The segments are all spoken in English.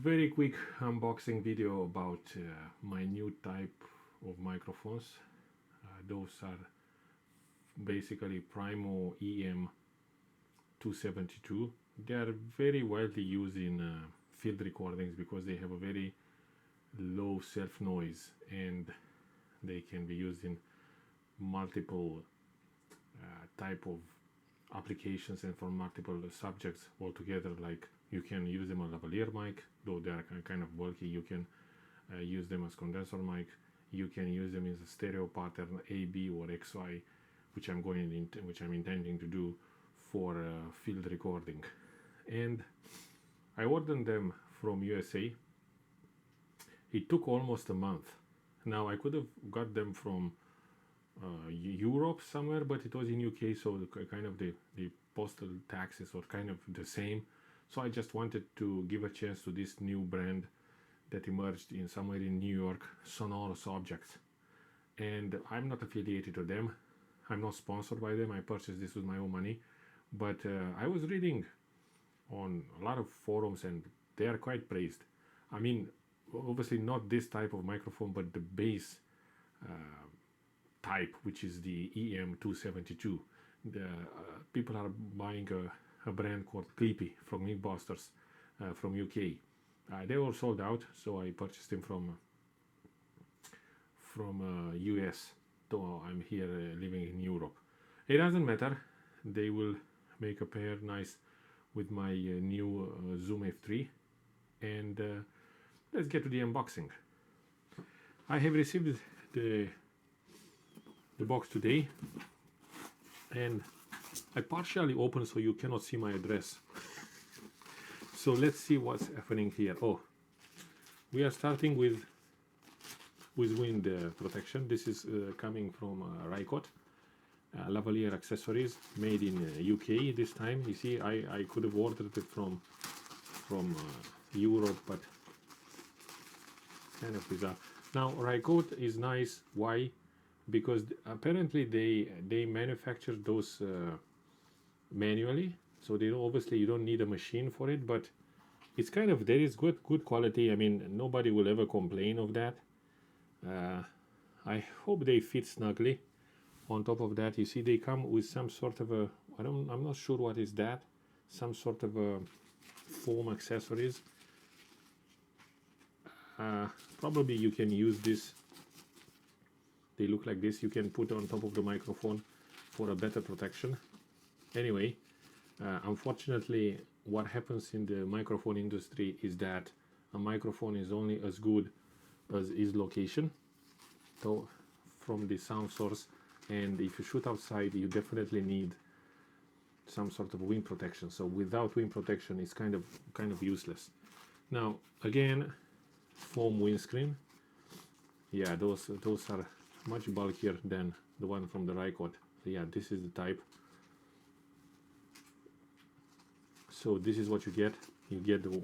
very quick unboxing video about my new type of microphones. Those are basically Primo EM 272. They are very widely used in field recordings because they have a very low self noise, and they can be used in multiple type of applications and for multiple subjects altogether. Like you can use them on lavalier mic, though they are kind of bulky. You can use them as condenser mic. You can use them as a stereo pattern AB or XY, which I'm intending to do for field recording. And I ordered them from USA. It took almost a month. Now I could have got them from Europe somewhere, but it was in UK, so kind of the postal taxes were kind of the same. So I just wanted to give a chance to this new brand that emerged in somewhere in New York, Sonorous Objects. And I'm not affiliated to them. I'm not sponsored by them. I purchased this with my own money. But I was reading on a lot of forums and they are quite praised. I mean, obviously not this type of microphone, but the base type, which is the EM272. People are buying a brand called Clippy from Mythbusters from UK. They were sold out, so I purchased them from US, though I'm here living in Europe. It doesn't matter. They will make a pair nice with my new Zoom F3. And let's get to the unboxing. I have received the box today, and I partially opened so you cannot see my address. So let's see what's happening here. Oh, we are starting with wind protection. This is coming from Rycote lavalier accessories, made in UK this time. You see, I could have ordered it from Europe, but kind of bizarre. Now Rycote is nice. Why? Because apparently they manufacture those manually, so they obviously you don't need a machine for it, but it's kind of, there is good quality. I mean, nobody will ever complain of that. I hope they fit snugly. On top of that, you see they come with some sort of a, I'm not sure what is that, some sort of a foam accessories. Probably you can use this. They look like this. You can put on top of the microphone for a better protection. Anyway, unfortunately, what happens in the microphone industry is that a microphone is only as good as its location, so from the sound source. And if you shoot outside, you definitely need some sort of wind protection. So without wind protection, it's kind of useless. Now again, foam windscreen. Yeah, those are much bulkier than the one from the Rycote. So yeah, this is the type. So this is what you get. You get the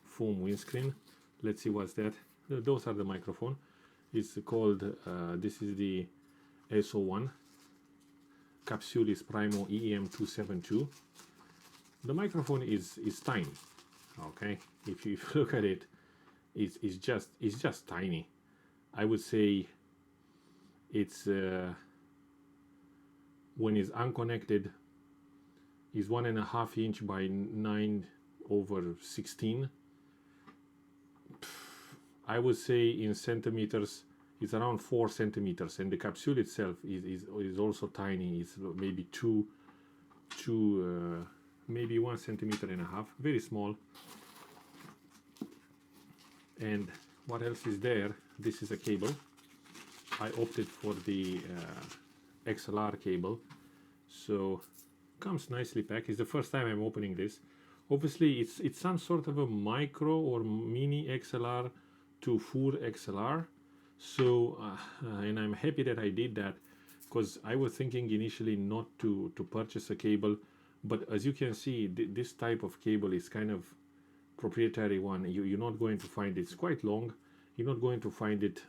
foam windscreen. Let's see what's that. Those are the microphone. It's called, this is the SO.1. Capsule is Primo EM272. The microphone is tiny. Okay, if you look at it, it's just tiny. I would say it's when it's unconnected is 1.5 inch by 9/16. I would say in centimeters it's around 4 centimeters, and the capsule itself is also tiny. It's maybe maybe 1.5 centimeters, very small. And what else is there? This is a cable. I opted for the XLR cable, so comes nicely packed. It's the first time I'm opening this. Obviously it's some sort of a micro or mini XLR to full XLR. So and I'm happy that I did that, because I was thinking initially not to purchase a cable, but as you can see, this type of cable is kind of proprietary one. You're not going to find it. It's quite long. You're not going to find it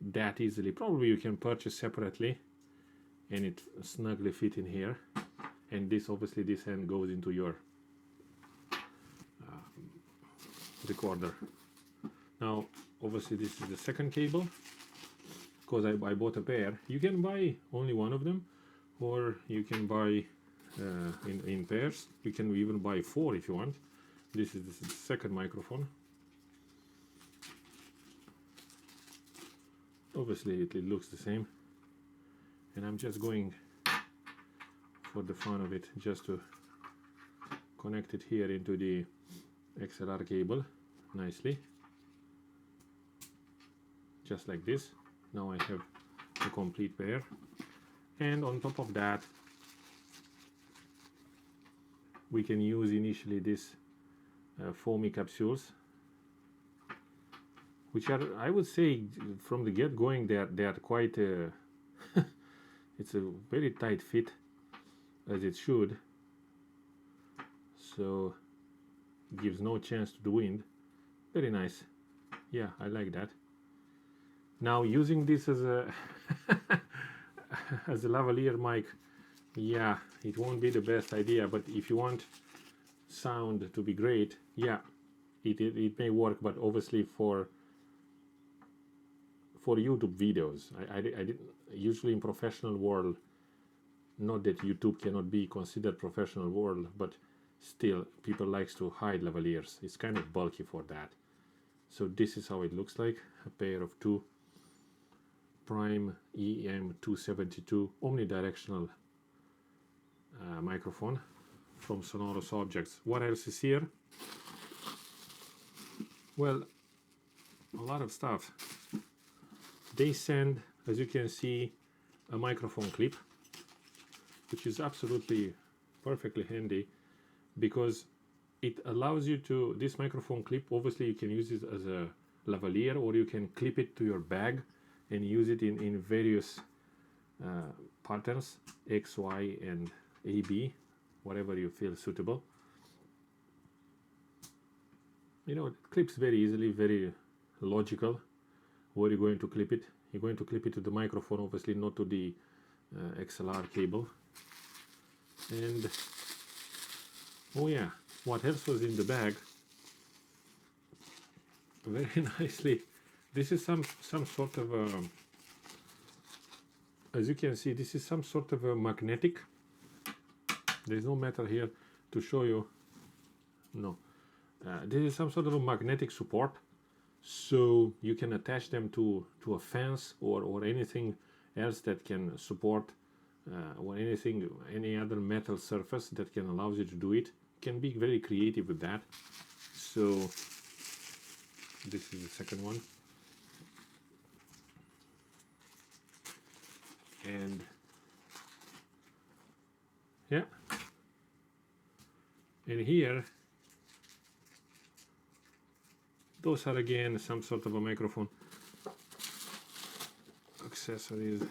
that easily. Probably you can purchase separately, and it snugly fit in here. And this, obviously, this end goes into your recorder. Now obviously this is the second cable, because I bought a pair. You can buy only one of them, or you can buy in pairs. You can even buy 4 if you want. This is the second microphone. Obviously it looks the same, and I'm just going for the fun of it just to connect it here into the XLR cable nicely, just like this. Now I have a complete pair, and on top of that we can use initially this foamy capsules, which are, I would say, from the get going they are quite it's a very tight fit, as it should, so it gives no chance to the wind. Very nice. Yeah, I like that. Now using this as a as a lavalier mic, yeah, it won't be the best idea, but if you want sound to be great, yeah, it may work, but obviously for YouTube videos, I didn't, usually in professional world, not that YouTube cannot be considered professional world, but still people likes to hide lavaliers. It's kind of bulky for that. So this is how it looks like, a pair of 2 Prime EM 272 omnidirectional microphone from Sonorous Objects. What else is here? Well, a lot of stuff. They send, as you can see, a microphone clip, which is absolutely perfectly handy, because it allows you to, this microphone clip, obviously you can use it as a lavalier, or you can clip it to your bag and use it in various patterns, X, Y, and AB, whatever you feel suitable. You know, it clips very easily, very logical. Where are you going to clip it? You're going to clip it to the microphone, obviously not to the XLR cable. And oh yeah, what else was in the bag? Very nicely, this is some sort of a, as you can see, this is some sort of a magnetic. There's no metal here to show you. No, this is some sort of a magnetic support, so you can attach them to a fence or anything else that can support, or any other metal surface that can allow you to do it. You can be very creative with that. So this is the second one, and yeah, and here those are again some sort of a microphone accessories.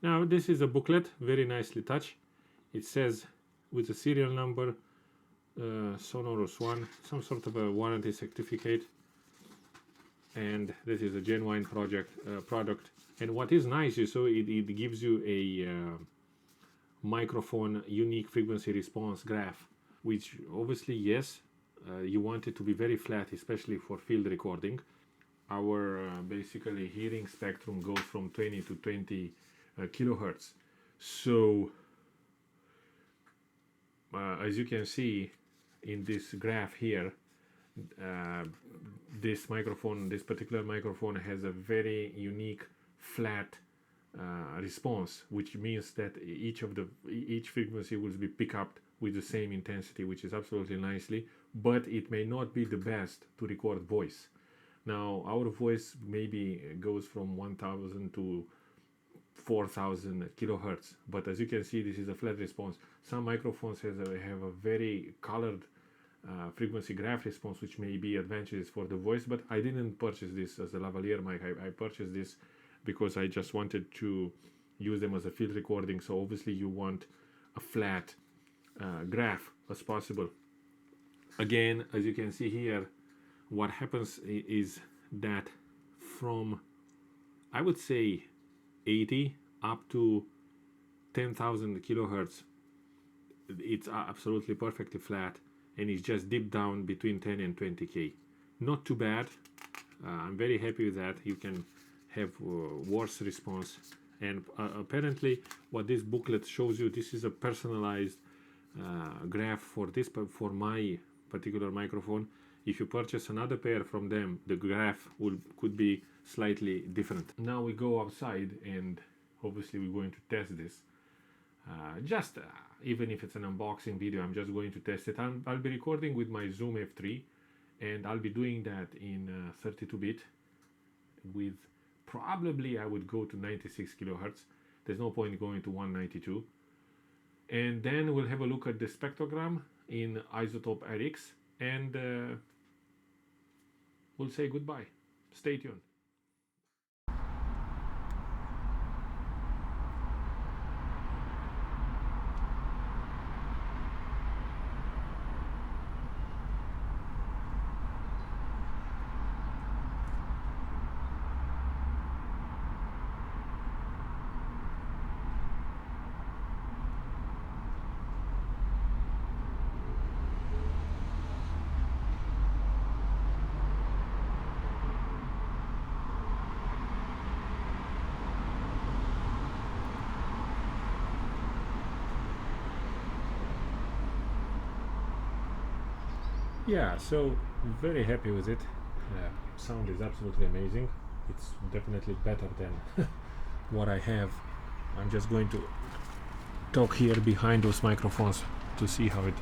Now this is a booklet, very nicely touched. It says with the serial number, Sonorous 1, some sort of a warranty certificate, and this is a genuine product. And what is nice is, so it gives you a microphone unique frequency response graph, which obviously, yes, you want it to be very flat, especially for field recording. Our basically hearing spectrum goes from 20 to 20 kilohertz. So as you can see in this graph here, this particular microphone has a very unique flat response, which means that each frequency will be picked up with the same intensity, which is absolutely nicely, but it may not be the best to record voice. Now our voice maybe goes from 1000 to 4000 kilohertz, but as you can see, this is a flat response. Some microphones have a very colored frequency graph response, which may be advantageous for the voice, but I didn't purchase this as a lavalier mic. I purchased this because I just wanted to use them as a field recording. So obviously you want a flat graph as possible. Again, as you can see here, what happens is that from, I would say, 80 up to 10,000 kilohertz. It's absolutely perfectly flat, and it's just deep down between 10 and 20k. Not too bad. I'm very happy with that. You can have worse response, and apparently what this booklet shows you, this is a personalized graph for for my particular microphone. If you purchase another pair from them, the graph could be slightly different. Now we go outside, and obviously we're going to test this. Even if it's an unboxing video, I'm just going to test it. I'll be recording with my Zoom F3, and I'll be doing that in 32-bit with probably I would go to 96 kilohertz. There's no point going to 192. And then we'll have a look at the spectrogram in isotope RX, and we'll say goodbye. Stay tuned. Yeah, so very happy with it. Sound is absolutely amazing. It's definitely better than what I have. I'm just going to talk here behind those microphones to see how it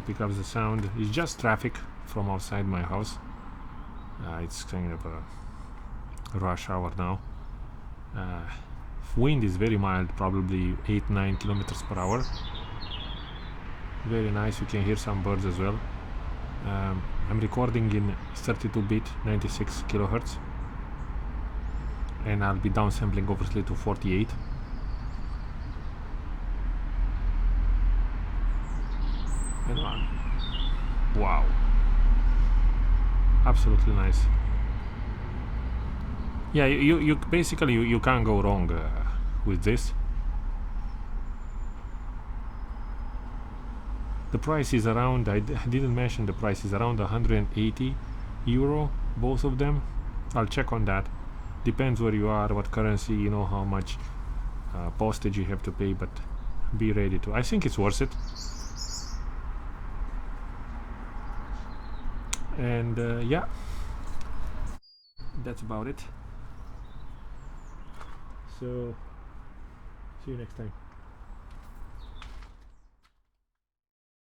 picks up the sound. It's just traffic from outside my house. It's kind of a rush hour now. Wind is very mild, probably 8-9 kilometers per hour. Very nice. You can hear some birds as well. I'm recording in 32-bit 96 kilohertz, and I'll be downsampling obviously to 48. And wow, absolutely nice. Yeah, you basically you can't go wrong with this. The price is around, I didn't mention the price, is around 180 euro, both of them. I'll check on that. Depends where you are, what currency, you know how much postage you have to pay, but be ready to. I think it's worth it. And yeah, that's about it. So, see you next time.